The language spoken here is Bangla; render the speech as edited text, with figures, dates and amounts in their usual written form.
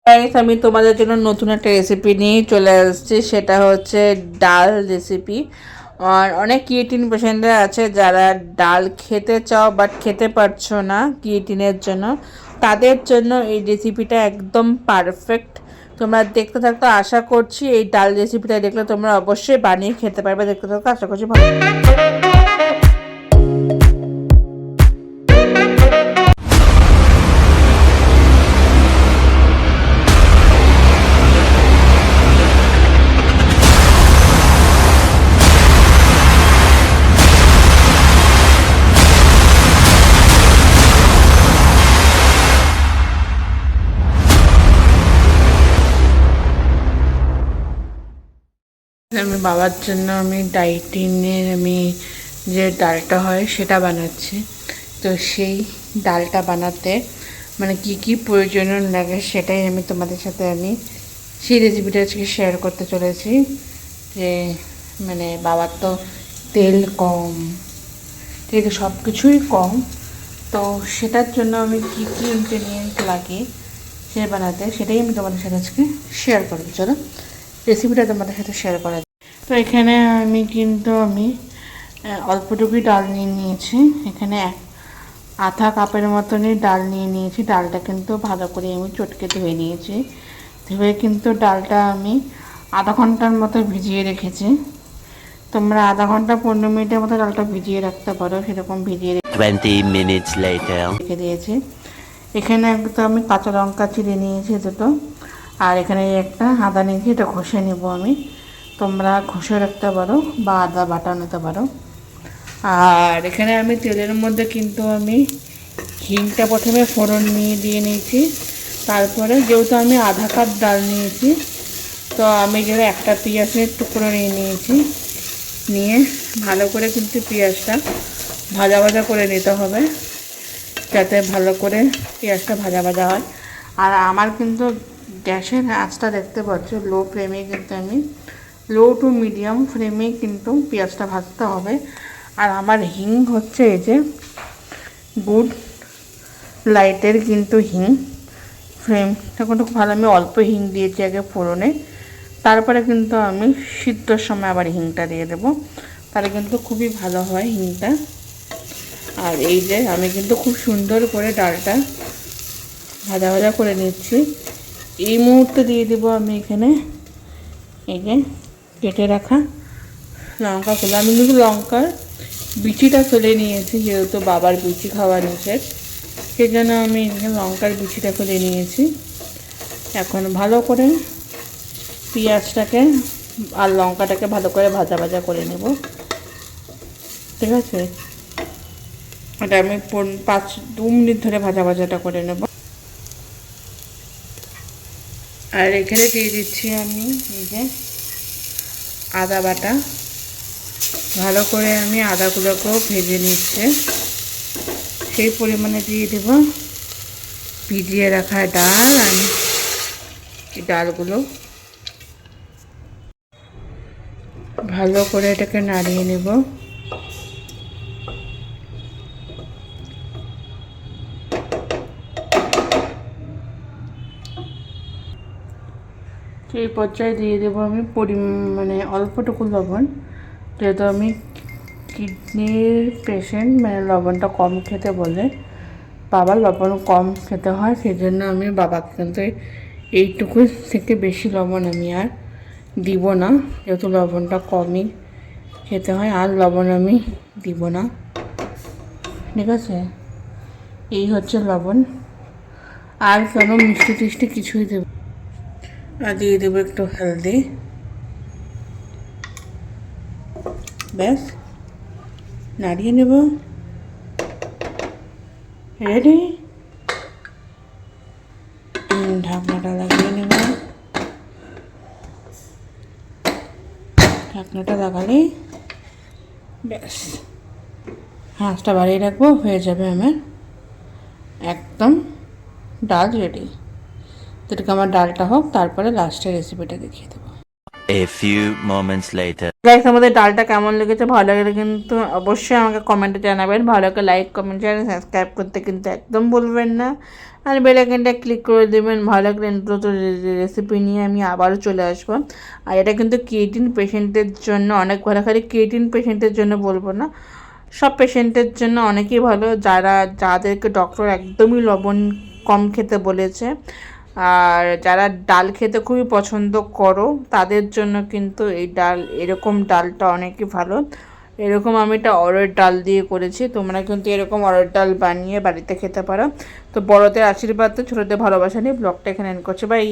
গাইস, আমি তোমাদের জন্য নতুন একটা রেসিপি নিয়ে চলে আসছি। সেটা হচ্ছে ডাল রেসিপি। আর অনেক ক্রিয়েটিন পেশেন্টরা আছে যারা ডাল খেতে চাও বাট খেতে পারছো না ক্রিয়েটিনের জন্য। তাদের জন্য এই রেসিপিটা একদম পারফেক্ট। তোমরা দেখতে থাকতে আশা করছি এই ডাল রেসিপিটা দেখলে তোমরা অবশ্যই বানিয়ে খেতে পারবে। দেখতে থাকতে আশা করছি ভালো। আমি বাবার জন্য আমি ডাইটিনের যে ডালটা হয় সেটা বানাচ্ছি। তো সেই ডালটা বানাতে কি কি প্রয়োজনীয় লাগে সেটাই আমি তোমাদের সাথে সেই রেসিপিটা আজকে শেয়ার করতে চলেছি। যে বাবার তো তেল কম, ঠিক আছে, সব কিছুই কম। তো সেটার জন্য আমি কি কি ইনগ্রেডিয়েন্ট লাগে সে বানাতে সেটাই আমি তোমাদের সাথে আজকে শেয়ার করবো। চলো রেসিপিটা তোমাদের সাথে শেয়ার করা। তো এখানে আমি অল্পটুকুই ডাল নিয়ে নিয়েছি। এখানে আধা কাপের মতনই ডাল নিয়ে নিয়েছি। ডালটা কিন্তু ভালো করে আমি চটকে ধুয়ে নিয়েছি। ধুয়ে কিন্তু ডালটা আমি আধা ঘন্টার মতো ভিজিয়ে রেখেছি। তোমরা আধা ঘন্টা 15 মিনিটের মতো ডালটা ভিজিয়ে রাখতে পারো, সেরকম ভিজিয়ে 20 minutes later রেখে দিয়েছি। এখানে একটু আমি কাঁচা লঙ্কা চিড়ে নিয়েছি দুটো, আর এখানে একটা আদা নিয়েছি, এটা ঘষে নেব আমি। তোমরা ঘষে রাখতে পারো বা আদা বাটা নিতে পারো। আর এখানে আমি তেলের মধ্যে কিন্তু আমি হিংটা প্রথমে ফোড়ন দিয়ে নিয়েছি। তারপরে যেহেতু আমি আধা কাপ ডাল নিয়েছি, তো আমি যেন একটা পেঁয়াজের টুকরো নিয়েছি। নিয়ে ভালো করে কিন্তু পেঁয়াজটা ভাজা ভাজা করে নিতে হবে, যাতে ভালো করে পেঁয়াজটা ভাজা ভাজা হয়। আর আমার কিন্তু গ্যাসের আঁচটা দেখতে পাচ্ছ লো ফ্লেমে, কিন্তু আমি লো টু মিডিয়াম ফ্লেমেই কিন্তু পেঁয়াজটা ভাজতে হবে। আর আমার হিং হচ্ছে এই যে গুড লাইটের কিন্তু হিং, ফ্লেমটা কিন্তু খুব ভালো। আমি অল্প হিং দিয়েছি আগে ফোড়নে, তারপরে কিন্তু আমি সিদ্ধর সময় আবার হিংটা দিয়ে দেবো, তাহলে কিন্তু খুবই ভালো হয় হিংটা। আর এই যে আমি কিন্তু খুব সুন্দর করে ডালটা ভাজা ভাজা করে নিচ্ছি। এই মুহূর্তে দিয়ে দেবো আমি এখানে এই যে কেটে রাখা লঙ্কাগুলো। আমি কিন্তু লঙ্কার বিচিটা ফেলে নিয়েছি, যেহেতু বাবার বিচি খাওয়া নিষেধ, সেই জন্য আমি এখানে লঙ্কার বিচিটা ফেলে নিয়েছি। এখন ভালো করে পেঁয়াজটাকে আর লঙ্কাটাকে ভালো করে ভাজা ভাজা করে নেব, ঠিক আছে। এটা আমি 2 মিনিট ধরে ভাজা ভাজাটা করে নেব। আর এখানে দিয়ে দিচ্ছি আমি এই যে আদা বাটা। ভালো করে আমি আদাগুলোকেও ভেজে নিচ্ছে। সেই পরিমাণে দিয়ে দেব ভিজিয়ে রাখা ডাল। আমি এই ডালগুলো ভালো করে এটাকে নাড়িয়ে নেব। সেই পর্যায়ে দিয়ে দেবো আমি অল্পটুকু লবণ, যেহেতু আমি কিডনির পেশেন্ট, লবণটা কম খেতে বলে, বাবার লবণ কম খেতে হয়, সেই জন্য আমি বাবাকে কিন্তু এইটুকু থেকে বেশি লবণ আমি আর দিব না, যেহেতু লবণটা কমই খেতে হয়। আর লবণ আমি দিব না, ঠিক আছে। এই হচ্ছে লবণ। আর কোনো মিষ্টি টিষ্টি কিছুই দেব। আর দিয়ে দেবো একটু হলদি, ব্যাস নাড়িয়ে নেব। রেডি। ঢাকনাটা লাগিয়ে নেব। ঢাকনাটা লাগালেই ব্যাস, আঁচটা বাড়িয়ে রাখবো, হয়ে যাবে আমার একদম ডাল রেডি। তো এটাকে আমার ডালটা হোক, তারপরে লাস্টের রেসিপিটা দেখিয়ে দেবো। A few moments later. Guys, আমাদের ডালটা কেমন লেগেছে, ভালো লাগলে কিন্তু অবশ্যই আমাকে কমেন্টে জানাবেন। ভালো লাগলে লাইক, কমেন্ট, চ্যানেল সাবস্ক্রাইব করতে কিন্তু একদম ভুলবেন না। আর বেল আইকনটা ক্লিক করে দেবেন। ভালো লাগলে নতুন রেসিপি নিয়ে আমি আবারও চলে আসবো। আর এটা কিন্তু ক্রিয়েটিন পেশেন্টের জন্য অনেক ভালো, খালি ক্রিয়েটিন পেশেন্টের জন্য বলবো না, সব পেশেন্টের জন্য অনেকই ভালো, যাদেরকে ডক্টর একদমই লবণ কম খেতে বলেছে। আর যারা ডাল খেতে খুবই পছন্দ করো তাদের জন্য কিন্তু এই ডাল, এরকম ডালটা অনেকই ভালো। এরকম আমি এটা অড়হর ডাল দিয়ে করেছি, তোমরা কিন্তু এরকম অড়হর ডাল বানিয়ে বাড়িতে খেতে পারো। তো বড়দের আশীর্বাদ, ছোটদের ভালোবাসা নিয়ে ব্লগটা এখানে এন্ড করছি। বাই।